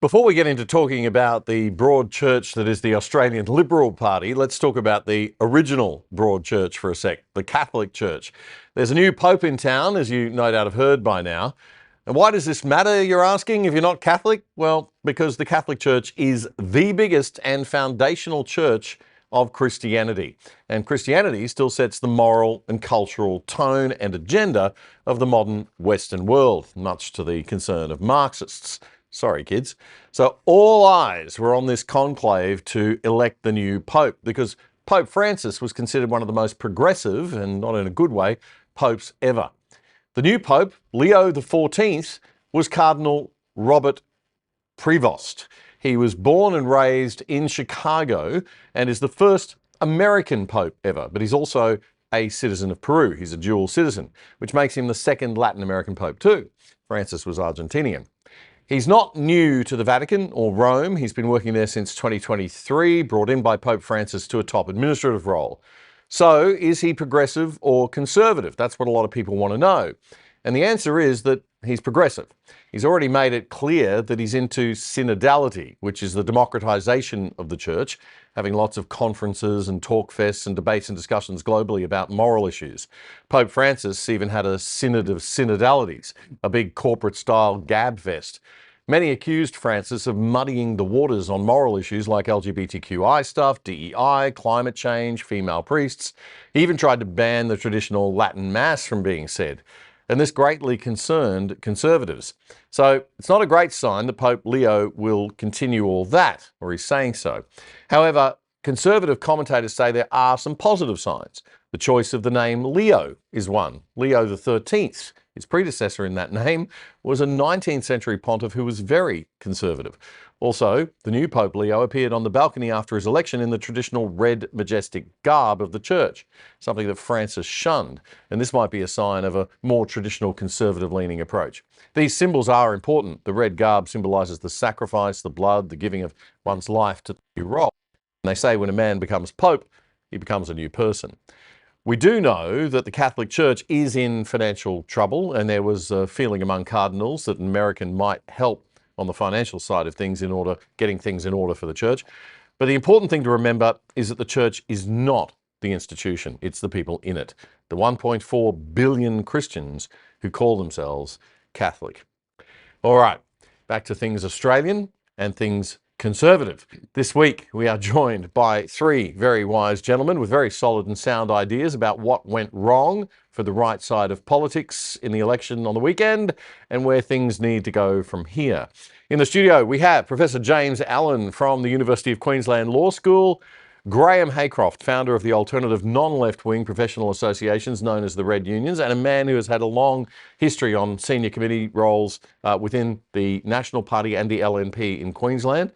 Before we get into talking about the broad church that is the Australian Liberal Party, let's talk about the original broad church for a sec, the Catholic Church. There's a new pope in town, as you no doubt have heard by now. And why does this matter, you're asking, if you're not Catholic? Well, because the Catholic Church is the biggest and foundational church of Christianity. And Christianity still sets the moral and cultural tone and agenda of the modern Western world, much to the concern of Marxists. Sorry, kids. So all eyes were on this conclave to elect the new pope because Pope Francis was considered one of the most progressive, and not in a good way, popes ever. The new pope, Leo XIV, was Cardinal Robert Prevost. He was born and raised in Chicago and is the first American pope ever, but he's also a citizen of Peru. He's a dual citizen, which makes him the second Latin American pope too. Francis was Argentinian. He's not new to the Vatican or Rome. He's been working there since 2023, brought in by Pope Francis to a top administrative role. So is he progressive or conservative? That's what a lot of people want to know. And the answer is that he's progressive. He's already made it clear that he's into synodality, which is the democratization of the church, having lots of conferences and talk fests and debates and discussions globally about moral issues. Pope Francis even had a synod of synodalities, a big corporate-style gab fest. Many accused Francis of muddying the waters on moral issues like LGBTQI stuff, DEI, climate change, female priests. He even tried to ban the traditional Latin Mass from being said. And this greatly concerned conservatives. So it's not a great sign that Pope Leo will continue all that, or he's saying so. However, conservative commentators say there are some positive signs. The choice of the name Leo is one. Leo XIII, his predecessor in that name, was a 19th century pontiff who was very conservative. Also, the new Pope Leo appeared on the balcony after his election in the traditional red, majestic garb of the church, something that Francis shunned, and this might be a sign of a more traditional conservative-leaning approach. These symbols are important. The red garb symbolises the sacrifice, the blood, the giving of one's life to the new role. And they say when a man becomes pope, he becomes a new person. We do know that the Catholic Church is in financial trouble, and there was a feeling among cardinals that an American might help on the financial side of things getting things in order for the church. But the important thing to remember is that the church is not the institution, it's the people in it. The 1.4 billion Christians who call themselves Catholic. All right, back to things Australian and things conservative. This week we are joined by three very wise gentlemen with very solid and sound ideas about what went wrong for the right side of politics in the election on the weekend and where things need to go from here. In the studio we have Professor James Allan from the University of Queensland Law School, Graeme Haycroft, founder of the alternative non-left-wing professional associations known as the Red Unions, and a man who has had a long history on senior committee roles within the National Party and the LNP in Queensland,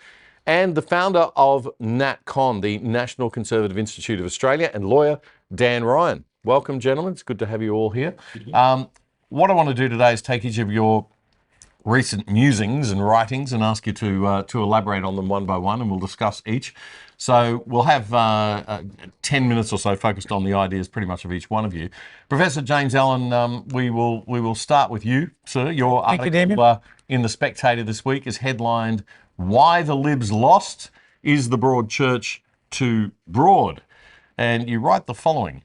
and the founder of NatCon, the National Conservative Institute of Australia, and lawyer Dan Ryan. Welcome, gentlemen. It's good to have you all here. What I want to do today is take each of your recent musings and writings and ask you to elaborate on them one by one, and we'll discuss each. So we'll have 10 minutes or so focused on the ideas pretty much of each one of you. Professor James Allan, we will start with you, sir. Your article in The Spectator this week is headlined, "Why the Libs Lost? Is the Broad Church Too Broad?" And you write the following: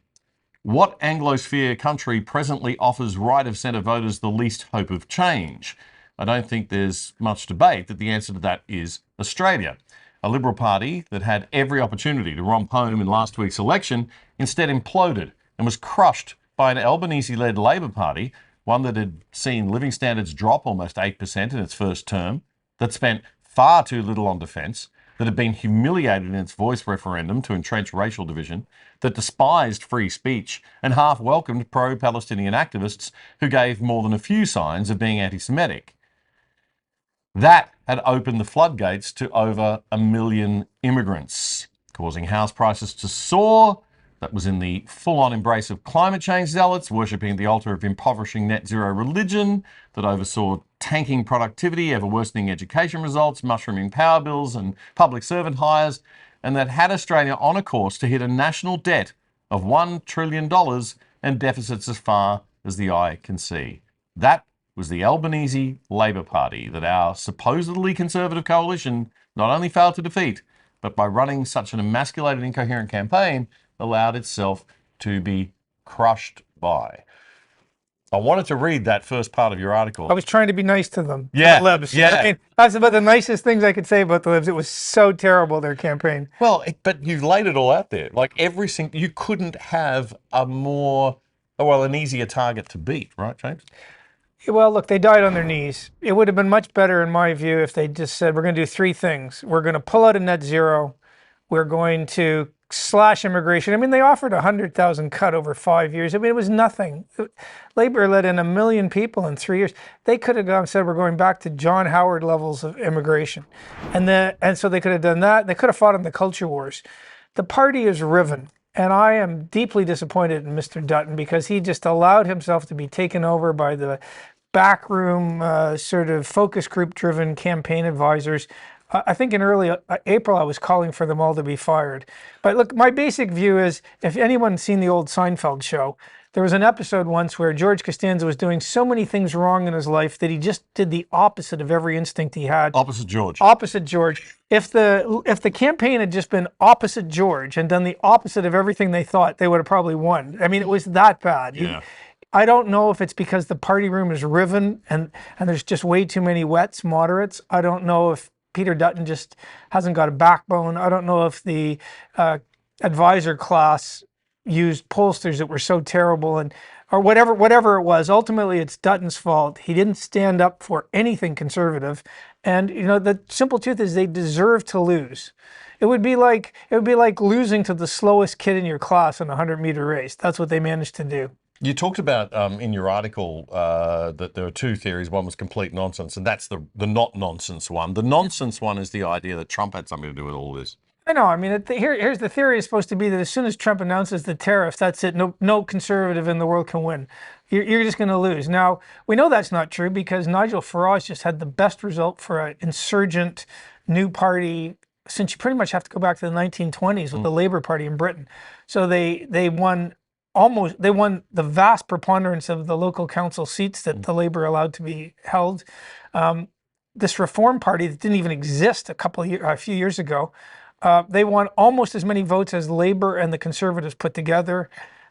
"What Anglosphere country presently offers right-of-centre voters the least hope of change? I don't think there's much debate that the answer to that is Australia. A Liberal Party that had every opportunity to romp home in last week's election instead imploded and was crushed by an Albanese-led Labor Party, one that had seen living standards drop almost 8% in its first term, that spent far too little on defence, that had been humiliated in its voice referendum to entrench racial division, that despised free speech and half welcomed pro-Palestinian activists who gave more than a few signs of being anti-Semitic. That had opened the floodgates to over 1 million immigrants, causing house prices to soar. That was in the full-on embrace of climate change zealots, worshipping the altar of impoverishing net zero religion, that oversaw tanking productivity, ever-worsening education results, mushrooming power bills and public servant hires, and that had Australia on a course to hit a national debt of $1 trillion and deficits as far as the eye can see. That was the Albanese Labor Party that our supposedly conservative coalition not only failed to defeat, but by running such an emasculated, incoherent campaign, allowed itself to be crushed by. I wanted to read that first part of your article. I was trying to be nice to them, Yeah, to the libs. yeah. I mean, that's about the nicest things I could say about the libs. It was so terrible, their campaign. Well, but you laid it all out there. Like every single, you couldn't have a more, an easier target to beat, right, James? Well, look, they died on their knees. It would have been much better, in my view, if they just said, we're going to do three things. We're going to pull out of net zero. We're going to slash immigration. I mean, they offered 100,000 cut over 5 years. I mean, it was nothing. Labor let in 1 million people in 3 years. They could have gone and said, we're going back to John Howard levels of immigration. And so they could have done that. They could have fought in the culture wars. The party is riven. And I am deeply disappointed in Mr. Dutton because he just allowed himself to be taken over by the backroom sort of focus group driven campaign advisors. I think in early April, I was calling for them all to be fired. But look, my basic view is, if anyone's seen the old Seinfeld show, there was an episode once where George Costanza was doing so many things wrong in his life that he just did the opposite of every instinct he had. Opposite George. Opposite George. If the campaign had just been opposite George and done the opposite of everything they thought, they would have probably won. I mean, it was that bad. Yeah. I don't know if it's because the party room is riven and there's just way too many wets, moderates. I don't know if Peter Dutton just hasn't got a backbone. I don't know if the advisor class used pollsters that were so terrible or whatever it was. Ultimately, it's Dutton's fault. He didn't stand up for anything conservative. And the simple truth is they deserve to lose. It would be like losing to the slowest kid in your class in a 100-meter race. That's what they managed to do. You talked about in your article that there are two theories. One was complete nonsense, and that's the not nonsense one. The nonsense one is the idea that Trump had something to do with all this. I know. I mean, here's the theory is supposed to be that as soon as Trump announces the tariffs, that's it. No conservative in the world can win. You're just going to lose. Now, we know that's not true because Nigel Farage just had the best result for an insurgent new party since you pretty much have to go back to the 1920s with the Labour Party in Britain. So they won the vast preponderance of the local council seats that the Labour allowed to be held. This Reform Party that didn't even exist a few years ago, they won almost as many votes as Labour and the Conservatives put together.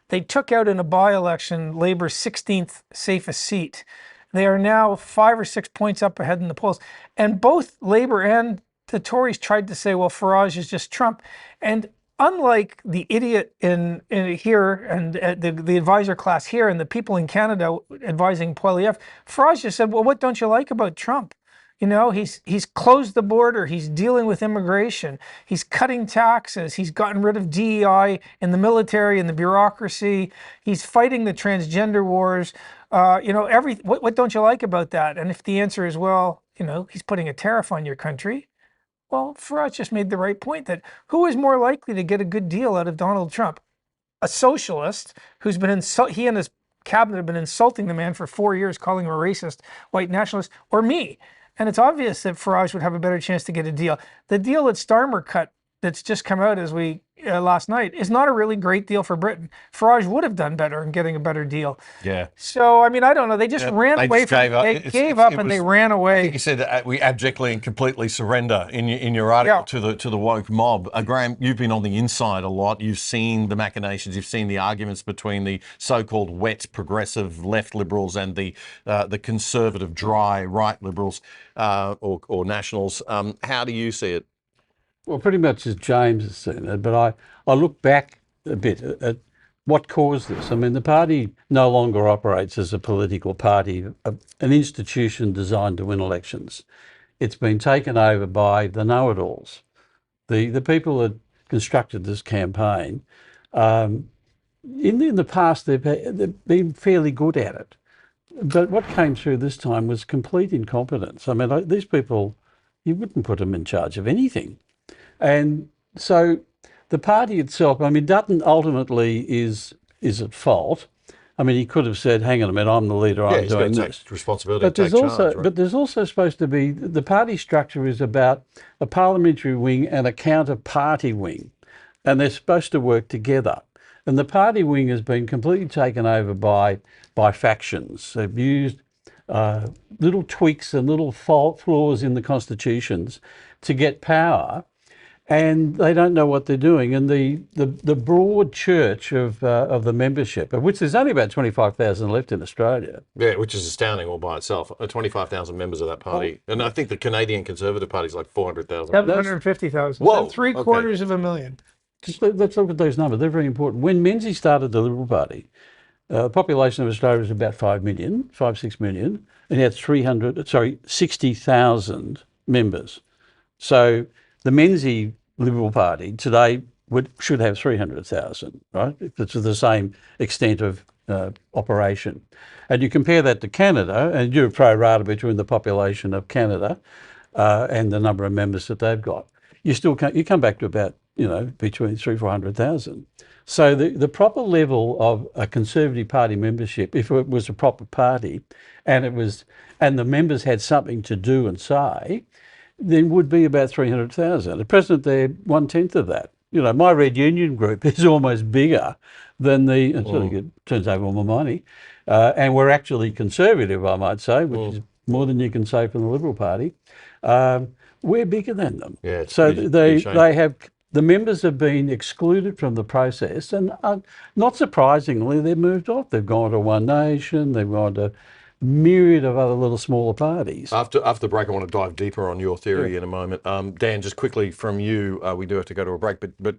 They took out in a by-election Labour's 16th safest seat. They are now 5 or 6 points up ahead in the polls. And both Labour and the Tories tried to say, well, Farage is just Trump. And unlike the idiot in here and the advisor class here and the people in Canada advising Poilievre, Farage just said, well, what don't you like about Trump? He's closed the border. He's dealing with immigration. He's cutting taxes. He's gotten rid of DEI in the military and the bureaucracy. He's fighting the transgender wars. What don't you like about that? And if the answer is, well, he's putting a tariff on your country, well, Farage just made the right point that who is more likely to get a good deal out of Donald Trump? A socialist who's been he and his cabinet have been insulting the man for 4 years, calling him a racist, white nationalist, or me? And it's obvious that Farage would have a better chance to get a deal. The deal that Starmer cut that's just come out as we last night is not a really great deal for Britain. Farage would have done better in getting a better deal. Yeah. So, I mean, I don't know. They just ran away. They gave up and they ran away. I think you said we abjectly and completely surrender in your article to the woke mob. Graeme, you've been on the inside a lot. You've seen the machinations. You've seen the arguments between the so-called wet progressive left liberals and the conservative dry right liberals or nationals. How do you see it? Well, pretty much as James has seen it, but I look back a bit at what caused this. I mean, the party no longer operates as a political party, an institution designed to win elections. It's been taken over by the know-it-alls, the people that constructed this campaign. In the past, they've been fairly good at it. But what came through this time was complete incompetence. I mean, these people, you wouldn't put them in charge of anything. And so the party itself, I mean, Dutton ultimately is at fault. I mean, he could have said, hang on a minute, I'm the leader, I'm doing this. Take responsibility, but there's also supposed to be, the party structure is about a parliamentary wing and a counter-party wing, and they're supposed to work together. And the party wing has been completely taken over by factions. They've used little tweaks and little flaws in the constitutions to get power, and they don't know what they're doing. And the broad church of the membership, of which there's only about 25,000 left in Australia. Yeah, which is astounding all by itself. 25,000 members of that party. And I think the Canadian Conservative Party is like 400,000. 750,000. Whoa, Three-quarters of a million. Let's look at those numbers. They're very important. When Menzies started the Liberal Party, the population of Australia was about 6 million, and he had 60,000 members. So the Menzies Liberal Party today should have 300,000, right? It's the same extent of operation. And you compare that to Canada, and you do a pro rata between the population of Canada and the number of members that they've got. You come back to about, between 300,000-400,000. So the proper level of a Conservative Party membership, if it was a proper party, and the members had something to do and say, then would be about 300,000. At present, they're 1/10 of that. My Red Union group is almost bigger than it turns over all my money, and we're actually conservative, I might say, which is more than you can say from the Liberal Party. We're bigger than them. Yeah, so they have. The members have been excluded from the process, and not surprisingly, they've moved off. They've gone to One Nation, they've gone to myriad of other little smaller parties. After the break, I want to dive deeper on your theory in a moment. Dan, just quickly from you, we do have to go to a break, but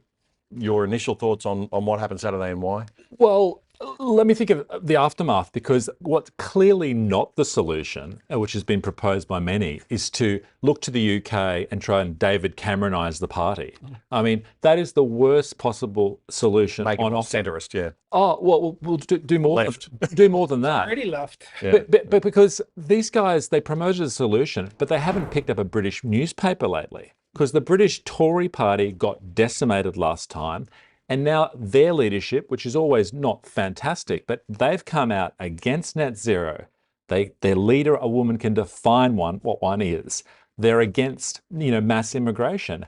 your initial thoughts on what happened Saturday and why? Well, let me think of the aftermath, because what's clearly not the solution, which has been proposed by many, is to look to the UK and try and David Cameronize the party. I mean, that is the worst possible solution. Make it on offer. centrist, yeah. Oh, well, we'll do more. Left. Do more than that. Already left. Yeah. But because these guys, they promoted a solution, but they haven't picked up a British newspaper lately, because the British Tory party got decimated last time. And now their leadership, which is always not fantastic, but they've come out against net zero. Their leader, a woman, can define what one is. They're against, mass immigration.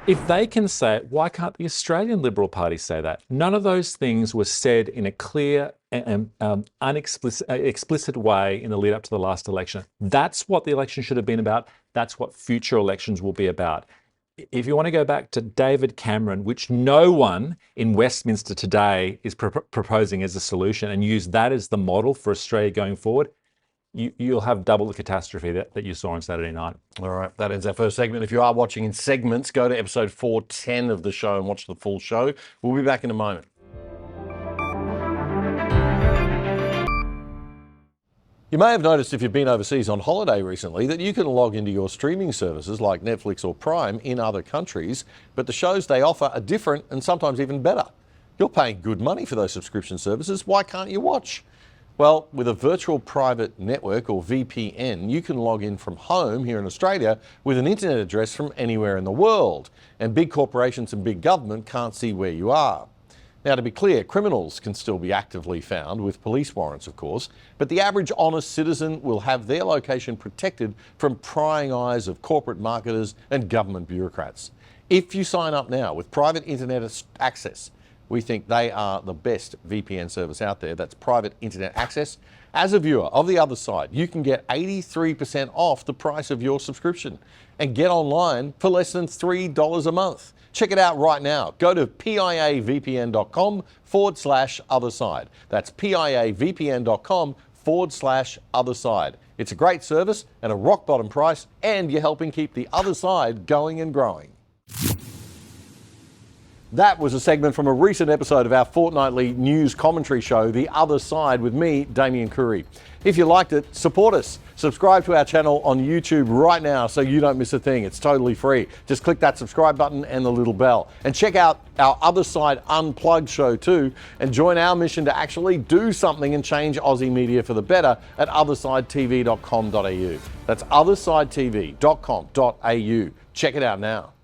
If they can say it, why can't the Australian Liberal Party say that? None of those things were said in a clear and explicit way in the lead up to the last election. That's what the election should have been about. That's what future elections will be about. If you want to go back to David Cameron, which no one in Westminster today is proposing as a solution, and use that as the model for Australia going forward, you'll have double the catastrophe that you saw on Saturday night. All right, that ends our first segment. If you are watching in segments, go to episode 410 of the show and watch the full show. We'll be back in a moment. You may have noticed if you've been overseas on holiday recently that you can log into your streaming services like Netflix or Prime in other countries, but the shows they offer are different and sometimes even better. You're paying good money for those subscription services. Why can't you watch? Well, with a virtual private network or VPN, you can log in from home here in Australia with an internet address from anywhere in the world, and big corporations and big government can't see where you are. Now, to be clear, criminals can still be actively found with police warrants, of course, but the average honest citizen will have their location protected from prying eyes of corporate marketers and government bureaucrats. If you sign up now with private internet access, we think they are the best VPN service out there. That's private internet access. As a viewer of The Other Side, you can get 83% off the price of your subscription and get online for less than $3 a month. Check it out right now. Go to piavpn.com/otherside. That's piavpn.com/otherside. It's a great service and a rock bottom price, and you're helping keep The Other Side going and growing. That was a segment from a recent episode of our fortnightly news commentary show, The Other Side, with me, Damian. If you liked it, support us. Subscribe to our channel on YouTube right now so you don't miss a thing. It's totally free. Just click that subscribe button and the little bell. And check out our Other Side Unplugged show too, and join our mission to actually do something and change Aussie media for the better at othersidetv.com.au. That's othersidetv.com.au. Check it out now.